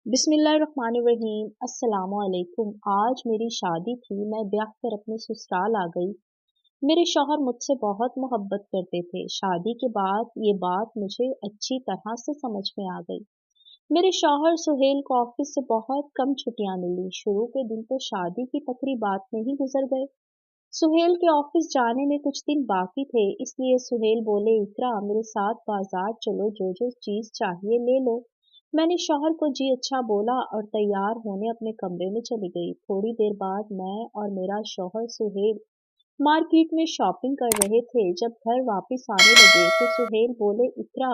बिस्मिल्लाहिर्रहमानिर्रहीम। अस्सलाम वालेकुम। आज मेरी शादी थी। मैं ब्याह कर अपने ससुराल आ गई। मेरे शौहर मुझसे बहुत मोहब्बत करते थे। शादी के बाद ये बात मुझे अच्छी तरह से समझ में आ गई। मेरे शौहर सुहेल को ऑफिस से बहुत कम छुट्टियां मिली। शुरू के दिन तो शादी की तकरीबात में ही गुजर गए। सुहेल के ऑफिस जाने में कुछ दिन बाकी थे, इसलिए सुहेल बोले, इकरा मेरे साथ बाजार चलो, जो जो चीज चाहिए ले लो। मैंने शौहर को जी अच्छा बोला और तैयार होने अपने कमरे में चली गई। थोड़ी देर बाद मैं और मेरा शौहर सुहेल मार्केट में शॉपिंग कर रहे थे। जब घर वापस आने लगे तो सुहेल बोले, इकरा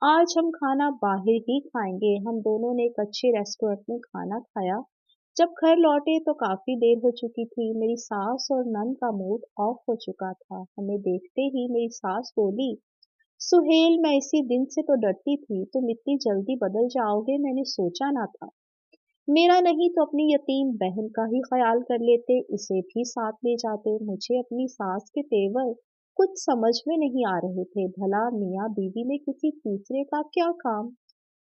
आज हम खाना बाहर ही खाएंगे। हम दोनों ने एक अच्छे रेस्टोरेंट में खाना खाया। जब घर लौटे तो काफी देर हो चुकी थी। मेरी सास और नंद का मूड ऑफ हो चुका था। हमें देखते ही मेरी सास बोली, सुहेल मैं इसी दिन से तो डरती थी, तुम इतनी जल्दी बदल जाओगे, मैंने सोचा ना था। मेरा नहीं तो अपनी यतीम बहन का ही ख्याल कर लेते, इसे भी साथ ले जाते। मुझे अपनी सास के तेवर कुछ समझ में नहीं आ रहे थे। भला मियाँ बीवी में किसी तीसरे का क्या काम।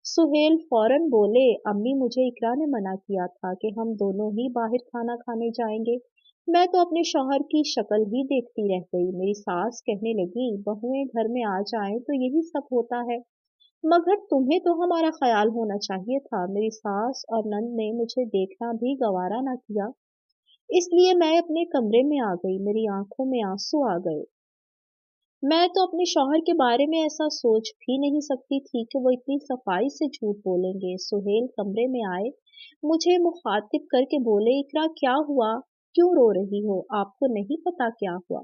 सुहेल फौरन बोले, अम्मी मुझे इकरा ने मना किया था कि हम दोनों ही बाहर खाना खाने जाएंगे। मैं तो अपने शौहर की शक्ल ही देखती रह गई। मेरी सास कहने लगी, बहुएं घर में आ जाएं तो यही सब होता है, मगर तुम्हें तो हमारा ख्याल होना चाहिए था। मेरी सास और नंद ने मुझे देखना भी गवारा ना किया, इसलिए मैं अपने कमरे में आ गई। मेरी आंखों में आंसू आ गए। मैं तो अपने शौहर के बारे में ऐसा सोच भी नहीं सकती थी कि वो इतनी सफाई से झूठ बोलेंगे। सुहेल कमरे में आए, मुझे मुखातिब करके बोले, इकरा क्या हुआ, क्यों रो रही हो, आपको नहीं पता क्या हुआ।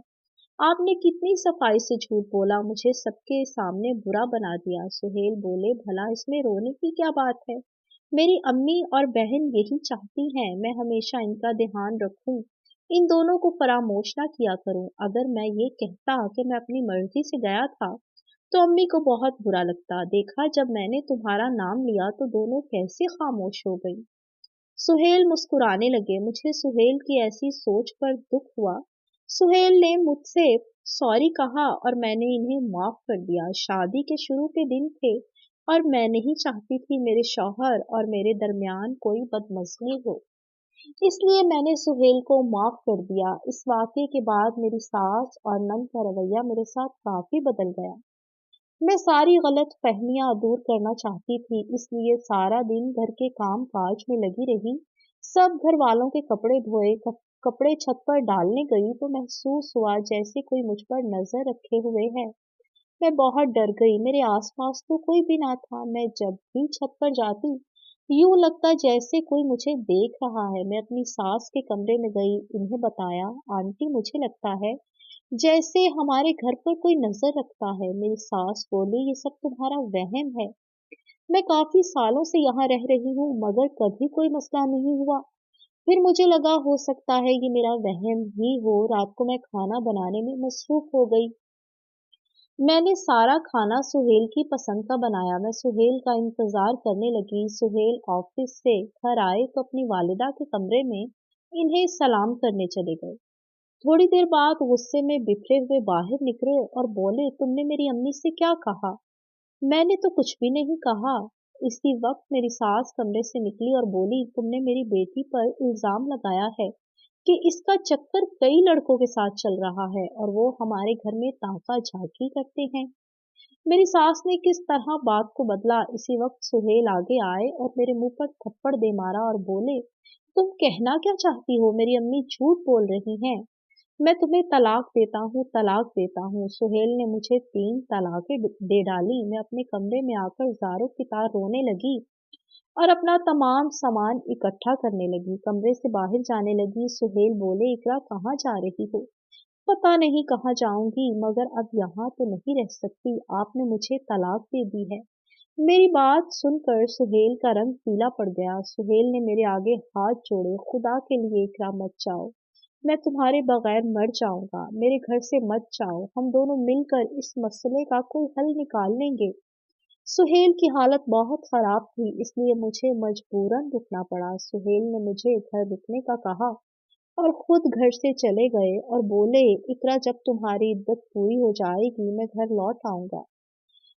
आपने कितनी सफाई से झूठ बोला, मुझे सबके सामने बुरा बना दिया। सुहेल बोले, भला इसमें रोने की क्या बात है। मेरी अम्मी और बहन यही चाहती हैं, मैं हमेशा इनका ध्यान रखूं, इन दोनों को फरामोश ना किया करूं। अगर मैं ये कहता कि मैं अपनी मर्जी से गया था तो अम्मी को बहुत बुरा लगता। देखा जब मैंने तुम्हारा नाम लिया तो दोनों कैसे खामोश हो गई। सुहेल मुस्कुराने लगे। मुझे सुहेल की ऐसी सोच पर दुख हुआ। सुहेल ने मुझसे सॉरी कहा और मैंने इन्हें माफ कर दिया। शादी के शुरू के दिन थे और मैं नहीं चाहती थी मेरे शौहर और मेरे दरमियान कोई बदमज़गी हो, इसलिए मैंने सुहेल को माफ कर दिया। इस वाक़ये के बाद मेरी सास और नंद का रवैया मेरे साथ काफी बदल गया। मैं सारी गलत फहमियां दूर करना चाहती थी, इसलिए सारा दिन घर के काम काज में लगी रही। सब घर वालों के कपड़े धोए, कपड़े छत पर डालने गई तो महसूस हुआ जैसे कोई मुझ पर नजर रखे हुए है। मैं बहुत डर गई। मेरे आसपास तो कोई भी ना था। मैं जब भी छत पर जाती यूं लगता जैसे कोई मुझे देख रहा है। मैं अपनी सास के कमरे में गई, इन्हें बताया, आंटी मुझे लगता है जैसे हमारे घर पर कोई नजर रखता है। मेरी सास बोली, ये सब तुम्हारा वहम है। मैं काफी सालों से यहाँ रह रही हूँ मगर कभी कोई मसला नहीं हुआ। फिर मुझे लगा हो सकता है ये मेरा वहम ही हो। रात को मैं खाना बनाने में मसरूफ हो गई। मैंने सारा खाना सुहेल की पसंद का बनाया। मैं सुहेल का इंतजार करने लगी। सुहेल ऑफिस से घर आए तो अपनी वालिदा के कमरे में इन्हें सलाम करने चले गए। थोड़ी देर बाद गुस्से में बिखरे हुए बाहर निकले और बोले, तुमने मेरी अम्मी से क्या कहा। मैंने तो कुछ भी नहीं कहा। इसी वक्त मेरी सास कमरे से निकली और बोली, तुमने मेरी बेटी पर इल्जाम लगाया है कि इसका चक्कर कई लड़कों के साथ चल रहा है और वो हमारे घर में ताका झाकी करते हैं। मेरी सास ने किस तरह बात को बदला। इसी वक्त सुहेल आगे आए और मेरे मुंह पर थप्पड़ दे मारा और बोले, तुम कहना क्या चाहती हो, मेरी अम्मी झूठ बोल रही हैं। मैं तुम्हें तलाक देता हूँ, तलाक देता हूँ। सुहेल ने मुझे 3 तलाकें दे डाली। मैं अपने कमरे में आकर ज़ारों की तार रोने लगी और अपना तमाम सामान इकट्ठा करने लगी। कमरे से बाहर जाने लगी। सुहेल बोले, इकरा कहाँ जा रही हो। पता नहीं कहाँ जाऊंगी, मगर अब यहाँ तो नहीं रह सकती। आपने मुझे तलाक दे दी है। मेरी बात सुनकर सुहेल का रंग पीला पड़ गया। सुहेल ने मेरे आगे हाथ जोड़े, खुदा के लिए इकरा मत जाओ, मैं तुम्हारे बगैर मर जाऊंगा, मेरे घर से मत जाओ, हम दोनों मिलकर इस मसले का कोई हल निकाल लेंगे। सुहेल की हालत बहुत खराब थी, इसलिए मुझे मजबूरन रुकना पड़ा। सुहेल ने मुझे घर रुकने का कहा और खुद घर से चले गए और बोले, इकरा जब तुम्हारी इद्दत पूरी हो जाएगी मैं घर लौट आऊंगा।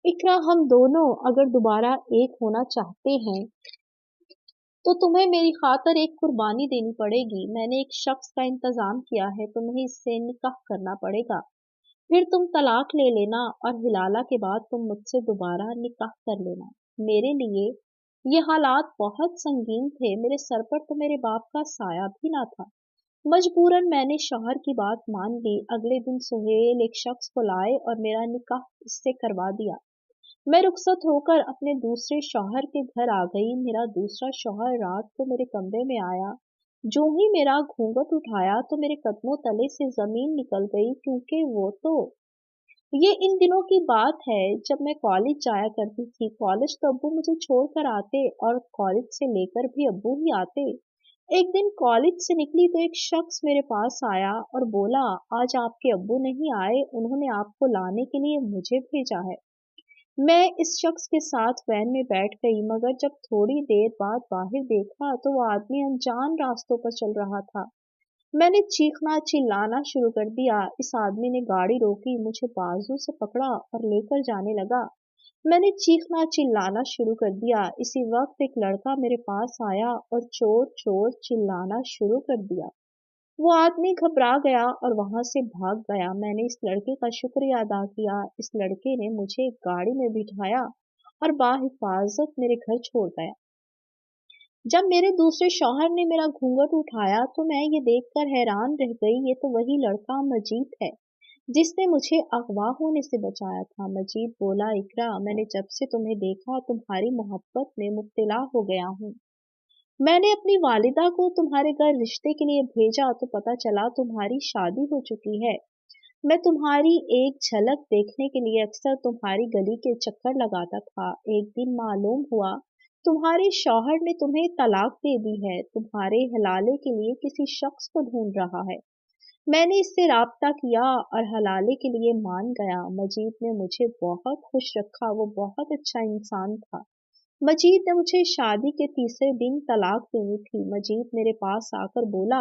इकरा हम दोनों अगर दोबारा एक होना चाहते हैं तो तुम्हें मेरी खातिर एक कुर्बानी देनी पड़ेगी। मैंने एक शख्स का इंतज़ाम किया है, तुम्हें इससे निकाह करना पड़ेगा। फिर तुम तलाक ले लेना और हिलाला के बाद तुम मुझसे दोबारा निकाह कर लेना। मेरे लिए ये हालात बहुत संगीन थे। मेरे सर पर तो मेरे बाप का साया भी ना था। मजबूरन मैंने शौहर की बात मान ली। अगले दिन सुहेल एक शख्स को लाए और मेरा निकाह इससे करवा दिया। मैं रुखसत होकर अपने दूसरे शौहर के घर आ गई। मेरा दूसरा शौहर रात को मेरे कमरे में आया। जो ही मेरा घूंघट उठाया तो मेरे कदमों तले से जमीन निकल गई, क्योंकि वो तो ये इन दिनों की बात है जब मैं कॉलेज जाया करती थी। कॉलेज तो अब्बू मुझे छोड़कर आते और कॉलेज से लेकर भी अब्बू ही आते। एक दिन कॉलेज से निकली तो एक शख्स मेरे पास आया और बोला, आज आपके अब्बू नहीं आए, उन्होंने आपको लाने के लिए मुझे भेजा है। मैं इस शख्स के साथ वैन में बैठ गई, मगर जब थोड़ी देर बाद बाहर देखा तो वो आदमी अनजान रास्तों पर चल रहा था। मैंने चीखना चिल्लाना शुरू कर दिया। इस आदमी ने गाड़ी रोकी, मुझे बाजू से पकड़ा और लेकर जाने लगा। मैंने चीखना चिल्लाना शुरू कर दिया। इसी वक्त एक लड़का मेरे पास आया और चोर चोर चिल्लाना शुरू कर दिया। वो आदमी घबरा गया और वहां से भाग गया। मैंने इस लड़के का शुक्रिया अदा किया। इस लड़के ने मुझे एक गाड़ी में बिठाया और बाहिफाजत मेरे घर छोड़ गया। जब मेरे दूसरे शौहर ने मेरा घूंघट उठाया तो मैं ये देखकर हैरान रह गई। ये तो वही लड़का मजीद है जिसने मुझे अगवा होने से बचाया था। मजीद बोला, इकरा, मैंने जब से तुम्हें देखा तुम्हारी मोहब्बत में मुब्तला हो गया हूँ। मैंने अपनी वालिदा को तुम्हारे घर रिश्ते के लिए भेजा तो पता चला तुम्हारी शादी हो चुकी है। मैं तुम्हारी एक झलक देखने के लिए अक्सर तुम्हारी गली के चक्कर लगाता था। एक दिन मालूम हुआ तुम्हारे शौहर ने तुम्हें तलाक दे दी है। तुम्हारे हलाले के लिए किसी शख्स को ढूंढ रहा है। मैंने इससे राब्ता किया और हलाले के लिए मान गया। मजीद ने मुझे बहुत खुश रखा, वो बहुत अच्छा इंसान था। मजीद ने मुझे शादी के तीसरे दिन तलाक देनी थी। मजीद मेरे पास आकर बोला,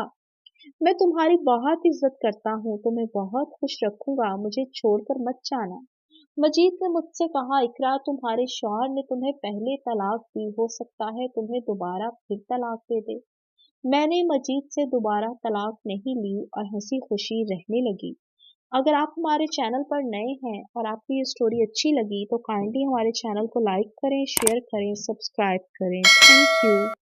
मैं तुम्हारी बहुत इज्जत करता हूँ, तुम्हें बहुत खुश रखूंगा, मुझे छोड़कर मत जाना। मजीद ने मुझसे कहा, इकरा, तुम्हारे शौहर ने तुम्हें पहले तलाक दी, हो सकता है तुम्हें दोबारा फिर तलाक दे दे। मैंने मजीद से दोबारा तलाक नहीं ली और हंसी खुशी रहने लगी। अगर आप हमारे चैनल पर नए हैं और आपको ये स्टोरी अच्छी लगी तो काइंडली हमारे चैनल को लाइक करें, शेयर करें, सब्सक्राइब करें। Thank you.